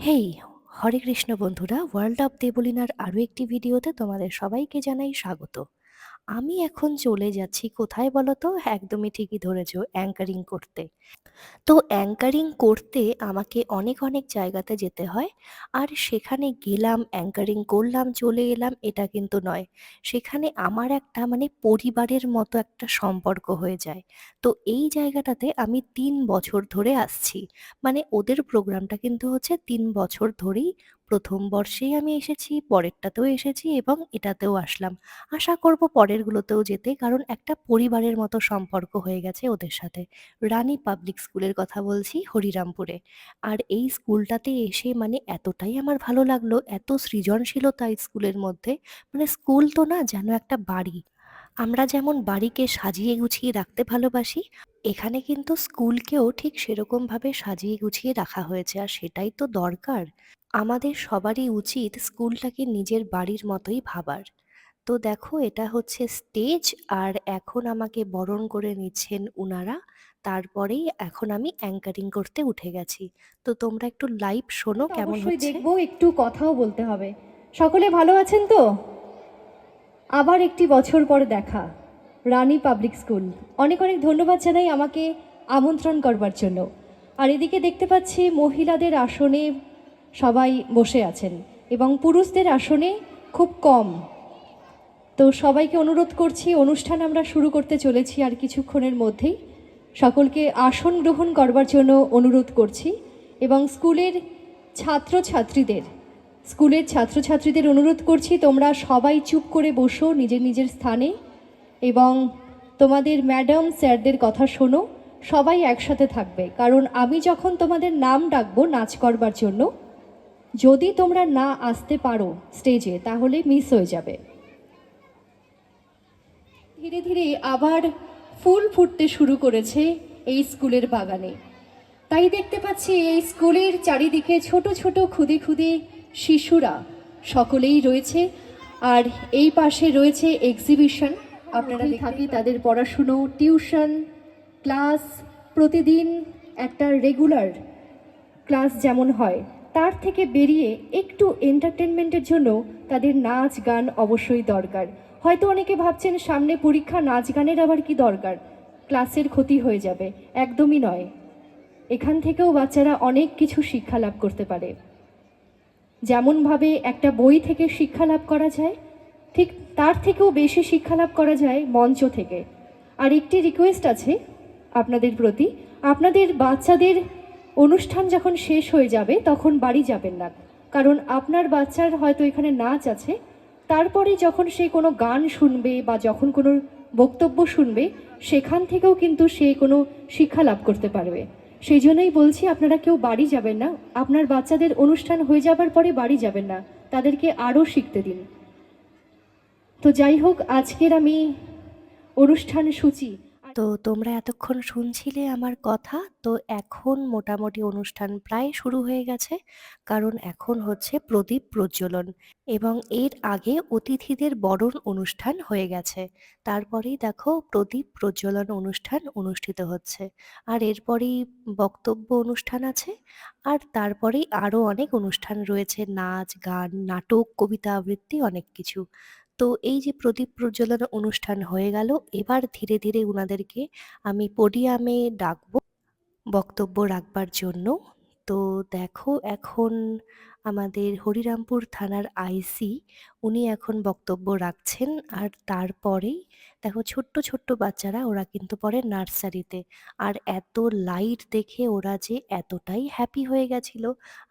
হেই! হরে কৃষ্ণ বন্ধুরা, world of দেবলীনার আরও একটি ভিডিওতে তোমাদের সবাইকে জানাই স্বাগত। আমি এখন চলে যাচ্ছি কোথায় বলো তো? একদমই ঠিকই ধরেছো, অ্যাঙ্কারিং করতে। তো অ্যাঙ্কারিং করতে আমাকে অনেক অনেক জায়গাতে যেতে হয়। আর সেখানে গেলাম, অ্যাঙ্কারিং করলাম, চলে এলাম, এটা কিন্তু নয়। সেখানে আমার একটা মানে পরিবারের মতো একটা সম্পর্ক হয়ে যায়। তো এই জায়গাটাতে আমি ৩ বছর ধরে আসছি। মানে ওদের প্রোগ্রামটা কিন্তু হচ্ছে ৩ বছর ধরেই। প্রথম বর্ষেই আমি এসেছি, পরেরটাতেও এসেছি এবং এটাতেও আসলাম। আশা করব পরেরগুলোতেও যেতে, কারণ একটা পরিবারের মতো সম্পর্ক হয়ে গেছে ওদের সাথে। রানী পাবলিক স্কুলের কথা বলছি, হরিরামপুরে। আর এই স্কুলটাতে এসে মানে এতটাই আমার ভালো লাগলো, এত সৃজনশীলতা এই স্কুলের মধ্যে। মানে স্কুল তো না, যেন একটা বাড়ি। আমরা যেমন বাড়িকে সাজিয়ে গুছিয়ে রাখতে ভালোবাসি, এখানে কিন্তু স্কুলকেও ঠিক সেরকমভাবে সাজিয়ে গুছিয়ে রাখা হয়েছে, আর সেটাই তো দরকার। আমাদের সবারই উচিত স্কুলটাকে নিজের বাড়ির মতোই ভাবার। তো দেখো, এটা হচ্ছে স্টেজ, আর এখন আমাকে বরণ করে নিচ্ছেন উনারা। তারপরেই এখন আমি অ্যাঙ্কারিং করতে উঠে গেছি। তো তোমরা একটু লাইভ শোনো তো কেমন অবশ্যই হচ্ছে। দেখবো, একটু কথাও বলতে হবে। সকলে ভালো আছেন তো? আবার একটি বছর পর দেখা, রানী পাবলিক স্কুল। অনেক অনেক ধন্যবাদ জানাই আমাকে আমন্ত্রণ করবার জন্য। আর এদিকে দেখতে পাচ্ছি মহিলাদের আসনে সবাই বসে আছেন এবং পুরুষদের আসনে খুব কম। তো সবাইকে অনুরোধ করছি, অনুষ্ঠান আমরা শুরু করতে চলেছি আর কিছুক্ষণের মধ্যেই। সকলকে আসন গ্রহণ করবার জন্য অনুরোধ করছি এবং ছাত্রছাত্রীদের স্কুলের ছাত্রছাত্রীদের অনুরোধ করছি, তোমরা সবাই চুপ করে বসো নিজের নিজের স্থানে এবং তোমাদের ম্যাডাম স্যারদের কথা শোনো। সবাই একসাথে থাকবে, কারণ আমি যখন তোমাদের নাম ডাকবো নাচ করবার জন্য, যদি তোমরা না আসতে পারো স্টেজে তাহলে মিস হয়ে যাবে। ধীরে ধীরে আবার ফুল ফুটতে শুরু করেছে এই স্কুলের বাগানে। তাই দেখতে পাচ্ছি এই স্কুলের চারিদিকে ছোট ছোট ক্ষুদে ক্ষুদে শিশুরা সকলেই রয়েছে। আর এই পাশে রয়েছে এক্সিবিশন। আপনারা থাকি তাদের পড়াশুনো, টিউশন, ক্লাস, প্রতিদিন একটা রেগুলার ক্লাস যেমন হয়, তার থেকে বেরিয়ে একটু এন্টারটেনমেন্টের জন্য তাদের নাচ গান অবশ্যই দরকার। হয়তো অনেকে ভাবছেন সামনে পরীক্ষা, নাচ গানের আবার কি দরকার, ক্লাসের ক্ষতি হয়ে যাবে। একদমই নয়, এখান থেকেও বাচ্চারা অনেক কিছু শিক্ষা লাভ করতে পারে। যেমনভাবে একটা বই থেকে শিক্ষা লাভ করা যায়, ঠিক তার থেকেও বেশি শিক্ষা লাভ করা যায় মঞ্চ থেকে। আর একটি রিকোয়েস্ট আছে আপনাদের প্রতি, আপনাদের বাচ্চাদের অনুষ্ঠান যখন শেষ হয়ে যাবে তখন বাড়ি যাবেন না, কারণ আপনার বাচ্চার হয়তো এখানে নাচ আছে, তারপরে যখন সে কোনো গান শুনবে বা যখন কোনো বক্তব্য শুনবে, সেখান থেকেও কিন্তু সে কোনো শিক্ষা লাভ করতে পারবে। সেই জন্যই বলছি, আপনারা কেউ বাড়ি যাবেন না, আপনার বাচ্চাদের অনুষ্ঠান হয়ে যাবার পরে বাড়ি যাবেন না, তাদেরকে আরও শিখতে দিন। তো যাই হোক, আজকের আমি অনুষ্ঠান সূচি। তো তোমরা এতক্ষণ শুনছিলে আমার কথা। তো এখন মোটামুটি অনুষ্ঠান প্রায় শুরু হয়ে গেছে, কারণ এখন হচ্ছে প্রদীপ প্রজ্বলন এবং এর আগে অতিথিদের বরণ অনুষ্ঠান হয়ে গেছে। তারপরেই দেখো প্রদীপ প্রজ্বলন অনুষ্ঠান অনুষ্ঠিত হচ্ছে। আর এরপরেই বক্তব্য অনুষ্ঠান আছে। আর তারপরেই আরো অনেক অনুষ্ঠান রয়েছে, নাচ গান, নাটক, কবিতা আবৃত্তি, অনেক কিছু। তো এই যে প্রদীপ প্রজ্বলন অনুষ্ঠান হয়ে গেল, এবার ধীরে ধীরে উনাদেরকে আমি পোডিয়ামে ডাকবো বক্তব্য রাখবার জন্য। তো দেখো, এখন আমাদের হরিরামপুর থানার আইসি উনি এখন বক্তব্য রাখছেন। আর তারপরেই দেখো ছোট্ট ছোট্ট বাচ্চারা, ওরা কিন্তু পড়ে নার্সারিতে। আর এত লাইট দেখে ওরা যে এতটাই হ্যাপি হয়ে গেছিল,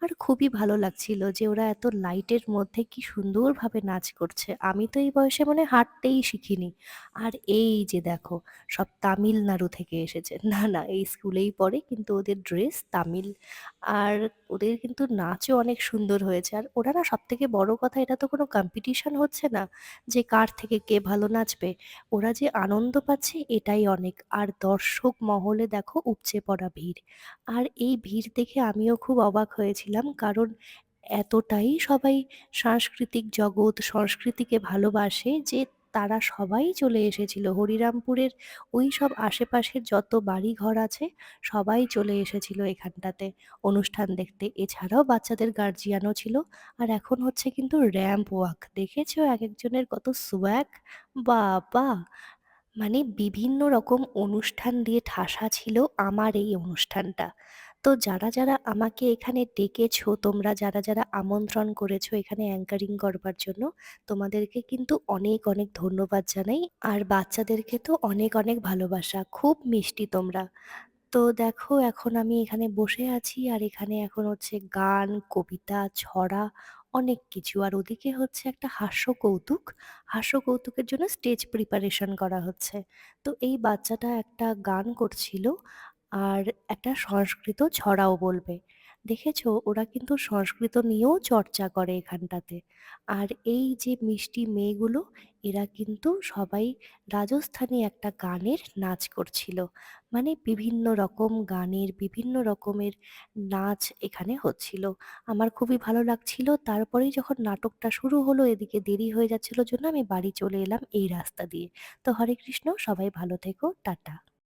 আর খুবই ভালো লাগছিল যে ওরা এত লাইটের মধ্যে কি সুন্দরভাবে নাচ করছে। আমি তো এই বয়সে মনে হয় হাঁটতেই শিখিনি। আর এই যে দেখো, সব তামিলনাড়ু থেকে এসেছে। না না, এই স্কুলেই পড়ে, কিন্তু ওদের ড্রেস তামিল। আর ওদের কিন্তু নাচও অনেক সুন্দর হয়েছে। আর ওরা না, সব থেকে বড় কথা, এটা তো কোনো কম্পিটিশন হচ্ছে না যে কার থেকে কে ভালো নাচবে। ওরা যে আনন্দ পাচ্ছে এটাই অনেক। আর দর্শক মহলে দেখো উপচে পড়া ভিড়। আর এই ভিড় দেখে আমিও খুব অবাক হয়েছিলাম, কারণ এতটাই সবাই সাংস্কৃতিক জগৎ সংস্কৃতিকে ভালোবাসে যে তারা সবাই চলে এসেছিল। হরিরামপুরের ওইসব আশেপাশের যত বাড়িঘর আছে সবাই চলে এসেছিল এখানটাতে অনুষ্ঠান দেখতে। এছাড়াও বাচ্চাদের গার্জিয়ানও ছিল। আর এখন হচ্ছে কিন্তু র‍্যাম্প ওয়াক। দেখেছো একেকজনের কত সোয়াগ! বাবা! মানে বিভিন্ন রকম অনুষ্ঠান দিয়ে ঠাসা ছিল আমার এই অনুষ্ঠানটা। তো যারা আমাকে এখানে ডেকেছো, তোমরা যারা আমন্ত্রণ করেছো এখানে অ্যাঙ্কারিং করবার জন্য, তোমাদেরকে কিন্তু অনেক ধন্যবাদ জানাই। আর বাচ্চাদেরকে তো অনেক ভালোবাসা। খুব মিষ্টি তোমরা। তো দেখো এখন আমি এখানে বসে আছি আর এখানে এখন হচ্ছে গান, কবিতা, ছড়া অনেক কিছু। আর ওদিকে হচ্ছে একটা হাস্যকৌতুক। হাস্যকৌতুকের জন্য স্টেজ প্রিপারেশন করা হচ্ছে। তো এই বাচ্চাটা একটা গান করছিল আর একটা সংস্কৃত ছড়াও বলবে। দেখেছো ওরা কিন্তু সংস্কৃত নিয়েও চর্চা করে এখানটাতে। আর এই যে মিষ্টি মেয়েগুলো এরা কিন্তু সবাই রাজস্থানী একটা গানের নাচ করছিল। মানে বিভিন্ন রকম গানের বিভিন্ন রকমের নাচ এখানে হচ্ছিল। আমার খুবই ভালো লাগছিল। তারপরেই যখন নাটকটা শুরু হলো এদিকে দেরি হয়ে যাচ্ছিল জন্য আমি বাড়ি চলে এলাম এই রাস্তা দিয়ে। তো হরে কৃষ্ণ, সবাই ভালো থেকো, টাটা।